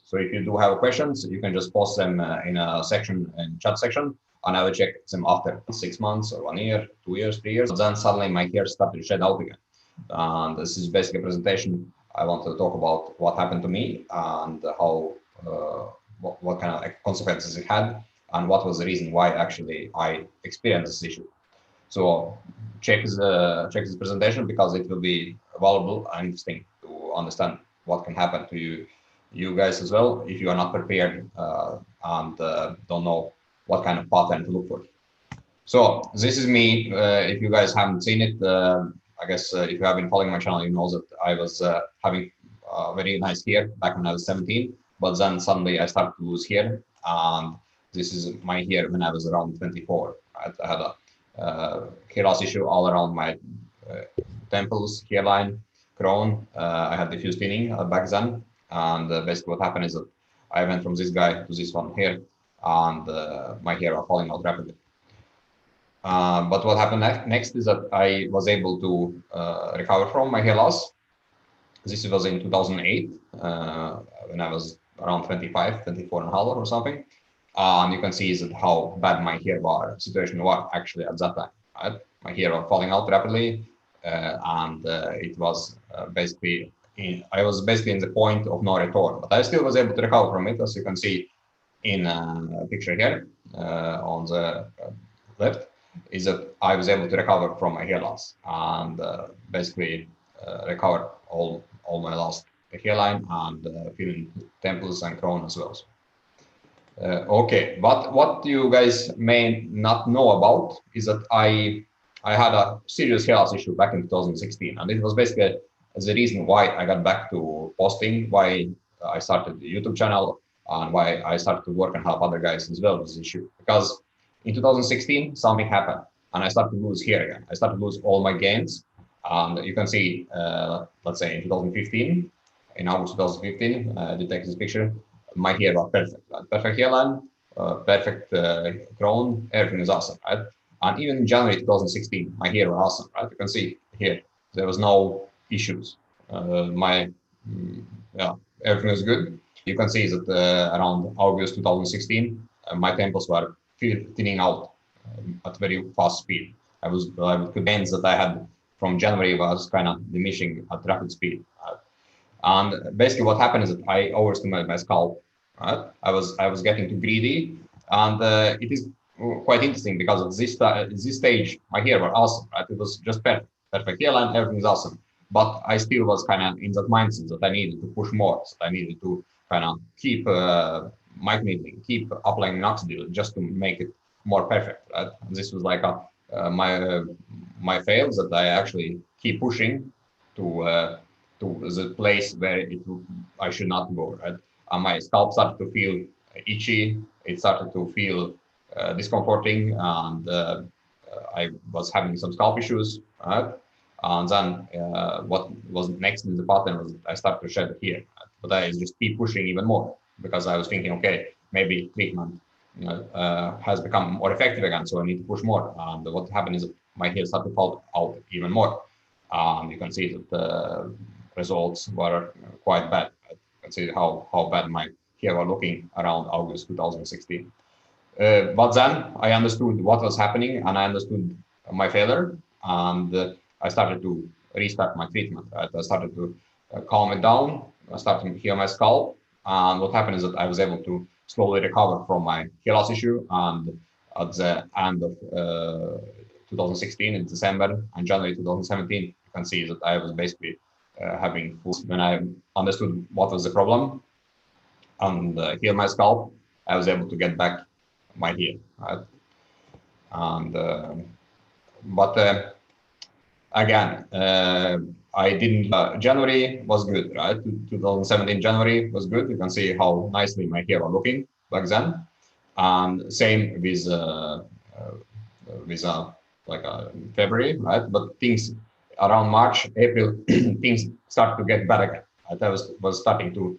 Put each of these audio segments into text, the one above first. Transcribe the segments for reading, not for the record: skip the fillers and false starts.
So if you do have questions, you can just post them in a section, in chat section, and I will check them after 6 months or 1 year, 2 years, 3 years. Then suddenly my hair started to shed out again. And this is basically a presentation. I want to talk about what happened to me and how what kind of consequences it had, and what was the reason why actually I experienced this issue. So check this presentation, because it will be valuable and interesting to understand what can happen to you guys as well if you are not prepared and don't know what kind of pattern to look for. So this is me. If you guys haven't seen it, I guess if you have been following my channel, you know that I was having very nice hair back when I was 17, but then suddenly I started to lose hair, and this is my hair when I was around 24. I had a hair loss issue all around my temples, hairline, crown. I had diffuse thinning back then, and basically what happened is that I went from this guy to this one here, and my hair are falling out rapidly. But what happened next is that I was able to recover from my hair loss. This was in 2008, when I was around 25, 24 and a half or something. And you can see that how bad my hair situation was actually at that time. Right? My hair was falling out rapidly, and it was basically, I was basically in the point of no return, but I still was able to recover from it, as you can see in a picture here on the left, is that I was able to recover from my hair loss and basically recover all my lost hairline and feeling temples and crown as well. Okay, but what you guys may not know about is that I had a serious hair loss issue back in 2016, and it was basically the reason why I got back to posting, why I started the YouTube channel, and why I started to work and help other guys as well with this issue. Because in 2016, something happened, and I started to lose hair again. I started to lose all my gains. And you can see, let's say in 2015, in August 2015, I did take this picture. My hair was perfect, right? Perfect hairline, perfect crown, everything is awesome, right? And even in January 2016, my hair was awesome, right? You can see here, there was no issues. Everything was good. You can see that around August 2016, my temples were thinning out at very fast speed. The gains that I had from January was kind of diminishing at rapid speed. And basically what happened is that I overstimulated my scalp. Right? I was getting too greedy, and it is quite interesting because at this stage my hair was awesome. Right? It was just perfect hairline, everything is awesome. But I still was kind of in that mindset that I needed to push more. That I needed to kind of keep microneedling, keep applying minoxidil just to make it more perfect. Right? This was like my fails, that I actually keep pushing to the place where I should not go. Right? And my scalp started to feel itchy. It started to feel discomforting, and I was having some scalp issues. Right? And then what was next in the pattern was I started to shed hair. Right? But I just keep pushing even more because I was thinking, okay, maybe treatment has become more effective again, so I need to push more. And what happened is my hair started to fall out even more. You can see that the results were quite bad. Right? You can see how bad my hair was looking around August 2016. But then I understood what was happening, and I understood my failure, and I started to restart my treatment. Right? I started to calm it down. I started to heal my scalp, and what happened is that I was able to slowly recover from my hair loss issue. And at the end of 2016, in December and January 2017, you can see that I was basically having full. When I understood what was the problem and healed my scalp, I was able to get back my hair. Right? And but again, I didn't. January was good, right? 2017 January was good. You can see how nicely my hair was looking back then, and same with February, right? But things around March, April, things started to get better again. Right? I was starting to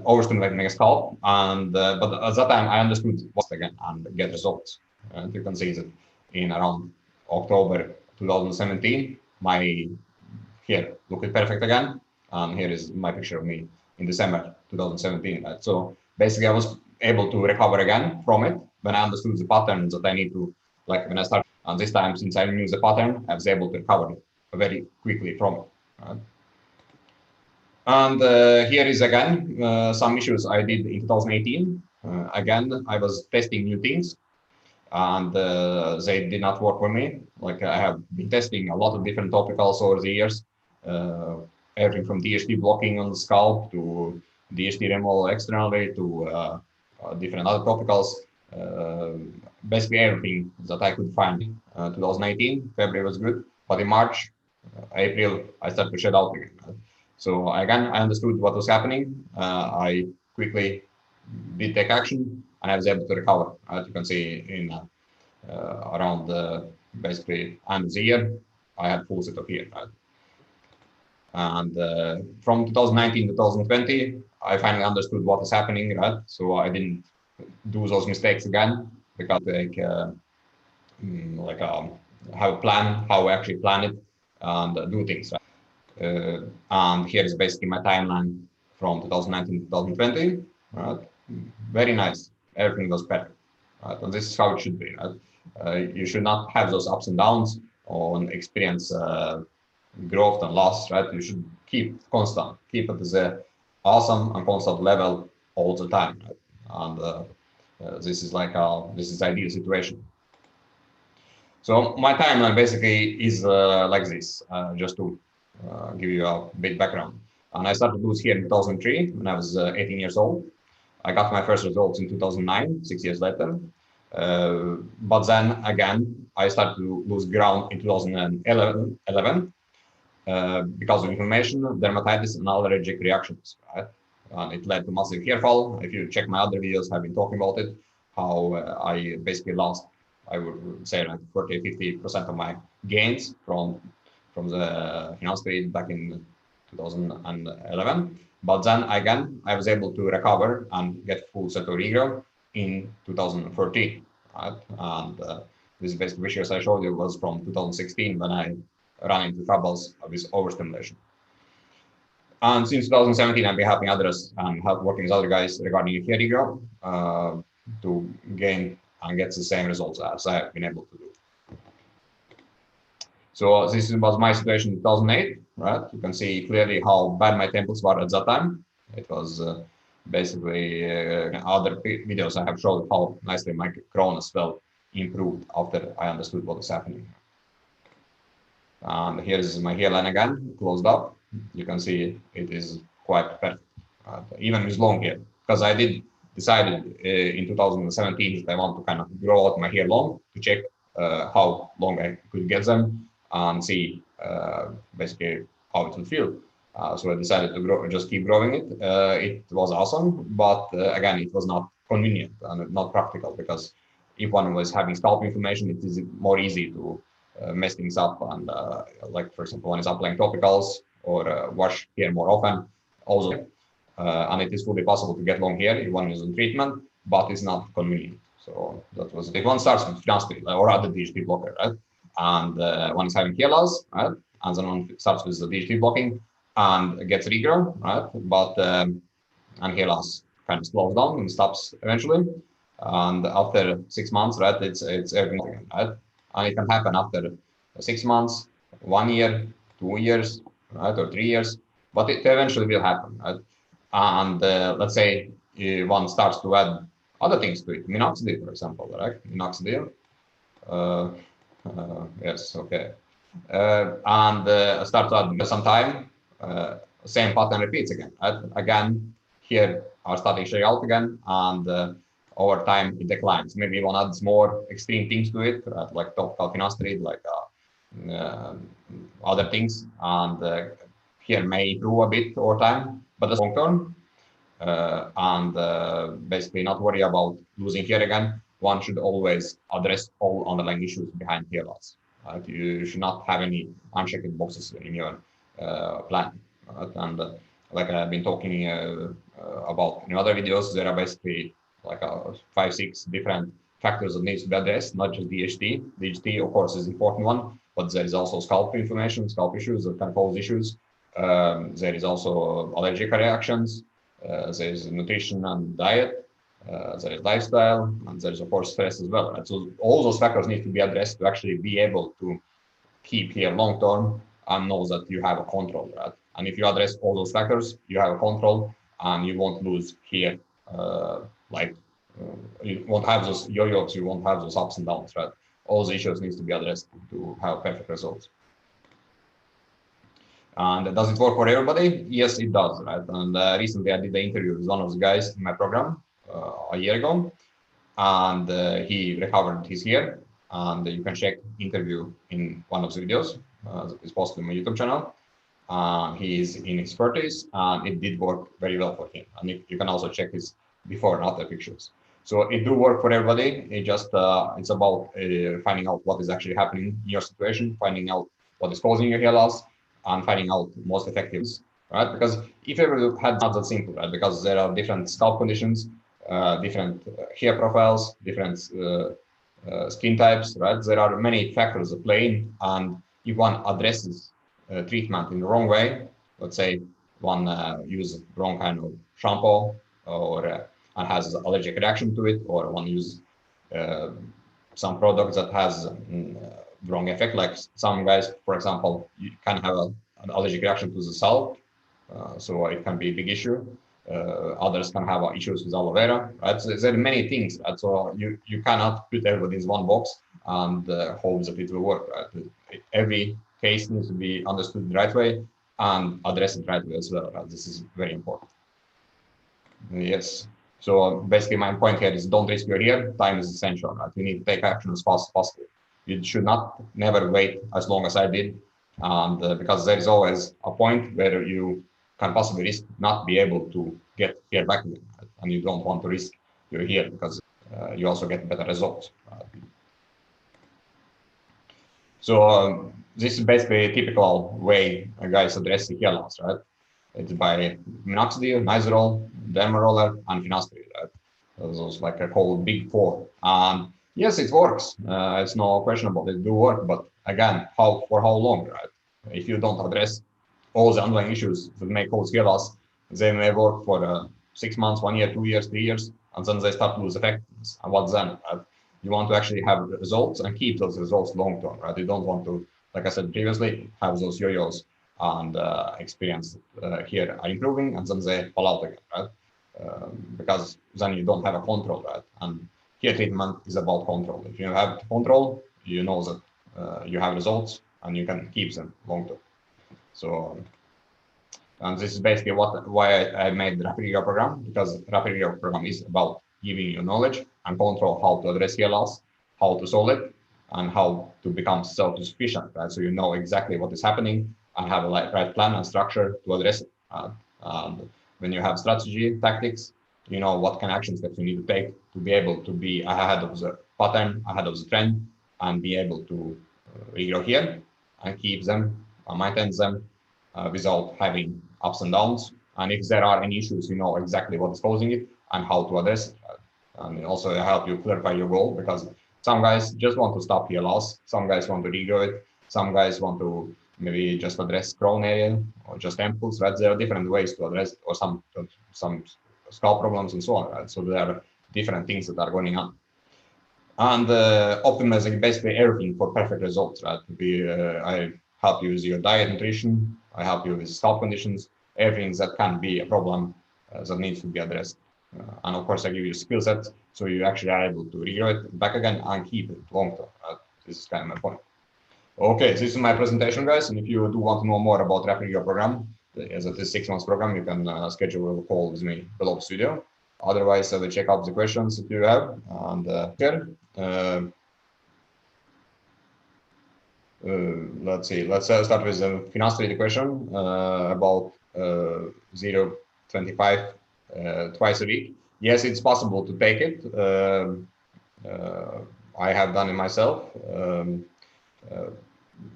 overstimulate my scalp, and but at that time I understood what again and get results. And you can see that in around October 2017, my hair looked perfect again. And here is my picture of me in December 2017. Right? So basically, I was able to recover again from it when I understood the pattern that I need to, like when I started. And this time, since I knew the pattern, I was able to recover very quickly from it. Right? And here is again some issues I did in 2018. Again, I was testing new things and they did not work for me. Like I have been testing a lot of different topicals over the years, uh, everything from DHT blocking on the scalp to DHT removal externally to different other topicals. Uh, Basically everything that I could find. 2019, February was good, but in March, April, I started to shed out again. So again, I understood what was happening. I quickly did take action, and I was able to recover. As you can see, in around basically end of the year, I had full setup here. Right? And from 2019 to 2020, I finally understood what is happening. Right, so I didn't do those mistakes again because like have a plan, how I actually plan it and do things. Right? And here is basically my timeline from 2019 to 2020. Right? Very nice. Everything was better. Right? And this is how it should be. Right? You should not have those ups and downs on experience growth and loss. Right? You should keep constant, keep it as a awesome and constant level all the time. Right? And this is like this is ideal situation. So my timeline basically is like this, just to give you a big background. And I started to lose here in 2003 when I was 18 years old. I got my first results in 2009, 6 years later. But then again, I started to lose ground in 2011 because of inflammation, dermatitis, and allergic reactions. Right? And it led to massive hair fall. If you check my other videos, I've been talking about it, how I basically lost, I would say like 40-50% of my gains from the Finasteride back in 2011. But then again, I was able to recover and get full set of regrowth in 2013. Right? And this basic vicious I showed you was from 2016 when I ran into troubles with overstimulation. And since 2017, I've been helping others and working with other guys regarding hair regrowth to gain and get the same results as I have been able to do. So this was my situation in 2008, right? You can see clearly how bad my temples were at that time. It was basically other videos I have showed how nicely my crown as well improved after I understood what is happening. And here is my hairline again, closed up. You can see it is quite perfect, even with long hair. Because I did decided in 2017 that I want to kind of grow out my hair long to check how long I could get them and see basically how it would feel. So I decided to just keep growing it. It was awesome, but again, it was not convenient and not practical because if one was having scalp inflammation, it is more easy to mess things up and like for example one is applying topicals or wash hair more often also and it is fully possible to get long hair if one is on treatment, but it's not convenient. So that was if one starts with Finasteride or other DHT blocker, right, and one is having hair loss, right, and then one starts with the DHT blocking and gets regrowth, right, but and hair loss kind of slows down and stops eventually, and after 6 months, right, it's everything, right. And it can happen after 6 months, 1 year, 2 years, right, or 3 years, but it eventually will happen, right? And let's say one starts to add other things to it, minoxidil, for example, right? Minoxidil. Yes, okay. And start to add some time, same pattern repeats again, right? Again, here are starting showing out again, and over time it declines. Maybe one adds more extreme things to it, like topical finasteride, like other things, and here may improve a bit over time, but that's long term. And basically not worry about losing hair again. One should always address all underlying issues behind hair loss. Right? You should not have any unchecked boxes in your plan. Right? And like I've been talking about in other videos, there are basically like 5-6 different factors that needs to be addressed, not just DHT. DHT, of course, is an important one, but there is also scalp inflammation, scalp issues that can cause issues. There is also allergic reactions. There is nutrition and diet. There is lifestyle, and there is of course stress as well. Right? So all those factors need to be addressed to actually be able to keep here long term and know that you have a control, right? And if you address all those factors, you have a control, and you won't lose here. Like you won't have those yo-yos, you won't have those ups and downs, right? All the issues needs to be addressed to have perfect results. And does it work for everybody? Yes, it does, right? And recently I did the interview with one of the guys in my program a year ago, and he recovered his hair. And you can check interview in one of the videos that is posted on my YouTube channel. He is in his 30s, and it did work very well for him. And you can also check his before and after pictures. So it do work for everybody. It just it's about finding out what is actually happening in your situation, finding out what is causing your hair loss, and finding out most effective, right? Because if you ever had not that simple, right? Because there are different scalp conditions, different hair profiles, different skin types, right? There are many factors that play in, and if one addresses treatment in the wrong way, let's say one uses wrong kind of shampoo or and has allergic reaction to it, or one uses uh, some product that has wrong effect. Like some guys, for example, you can have an allergic reaction to the salt, so it can be a big issue. Others can have issues with aloe vera. Right? So there are many things. Right? So you cannot put everybody in one box and hope that it will work. Right? Every case needs to be understood the right way and addressed the right way as well. Right? This is very important. Yes. So basically, my point here is don't risk your hair. Time is essential. Right? You need to take action as fast as possible. You should not never wait as long as I did, and because there is always a point where you can possibly risk not be able to get hair back again, right? And you don't want to risk your hair because you also get better results. So this is basically a typical way guys address the hair loss, right? It's by minoxidil, nizoral, dermaroller, and finasteride, right? Those like I call big four. And yes, it works. It's no question about it. Do work, but again, for how long, right? If you don't address all the underlying issues that may cause hair loss, they may work for 6 months, 1 year, 2 years, 3 years, and then they start to lose effectiveness. And what then? Right? You want to actually have results and keep those results long term, right? You don't want to, like I said previously, have those yo-yos and experience here are improving and then they fall out again, right? Because then you don't have a control, right? And hair treatment is about control. If you have control, you know that you have results and you can keep them long term. So, and this is basically why I made the Rapid Regrowth program, because Rapid Regrowth program is about giving you knowledge and control how to address hair loss, how to solve it, and how to become self-sufficient, right? So you know exactly what is happening and have a right plan and structure to address it. And when you have strategy, tactics, you know what kind of action steps you need to take to be able to be ahead of the pattern, ahead of the trend, and be able to regrow here and keep them, maintain them without having ups and downs. And if there are any issues, you know exactly what is causing it and how to address it. And also help you clarify your goal, because some guys just want to stop hair loss. Some guys want to regrow it. Some guys want to maybe just address crown area or just amples, right? There are different ways to address it, or some scalp problems and so on, right? So there are different things that are going on. And optimizing basically everything for perfect results, right? I help you with your diet, nutrition. I help you with scalp conditions, everything that can be a problem that needs to be addressed. And of course, I give you skill sets so you actually are able to regrow it back again and keep it long term. This is kind of my point. Okay, this is my presentation, guys. And if you do want to know more about Rapid Regrowth program, as it is 6 months program, you can schedule a call with me below this video. Otherwise, I will check out the questions that you have. And here, let's see. Let's start with the Finasteride question about 0.25 twice a week. Yes, it's possible to take it. I have done it myself.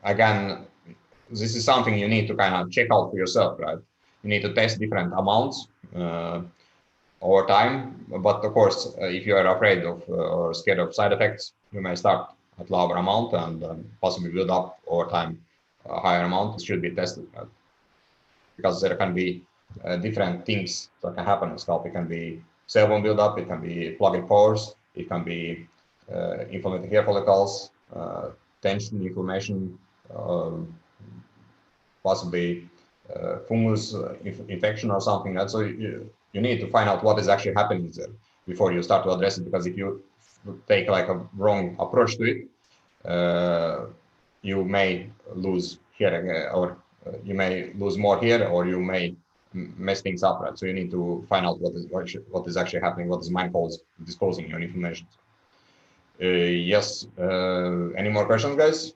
Again, this is something you need to kind of check out for yourself, right? You need to test different amounts over time. But of course, if you are afraid of or scared of side effects, you may start at lower amount and possibly build up over time a higher amount. It should be tested, right? because there can be different things that can happen in scalp. It can be sebum buildup, it can be plugged pores, it can be inflamed hair follicles, tension, inflammation, possibly fungus infection or something. And so you need to find out what is actually happening there before you start to address it, because if you take like a wrong approach to it, you may lose here or you may lose more here, or you may mess things up, right? So you need to find out what is actually happening, what is mind causing your inflammation. Yes. Any more questions, guys?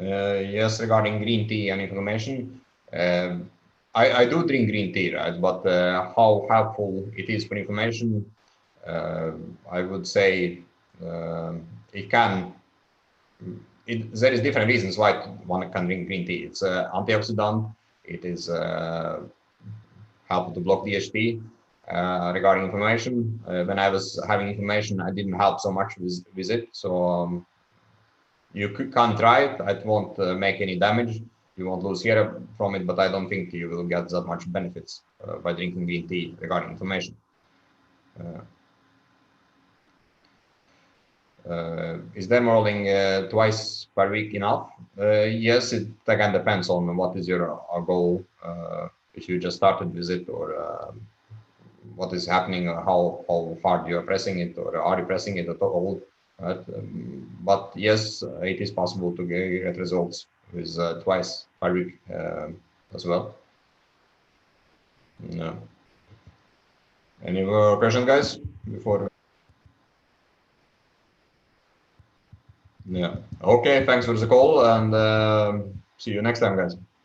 Yes, regarding green tea and inflammation. I do drink green tea, right? But how helpful it is for inflammation, I would say it can. There is different reasons why one can drink green tea. It's antioxidant. It is help to block DHT. Regarding inflammation, when I was having inflammation, I didn't help so much with it. So you can try it. It won't make any damage. You won't lose hair from it, but I don't think you will get that much benefits by drinking green tea regarding inflammation. Is dermoling twice per week enough? Yes, it again depends on what is your goal. If you just started with it, or what is happening, how hard you are pressing it, or are you pressing it at all? Right? But yes, it is possible to get results with twice per week as well. Yeah. Any more questions, guys? Before. Yeah. Okay. Thanks for the call, and see you next time, guys.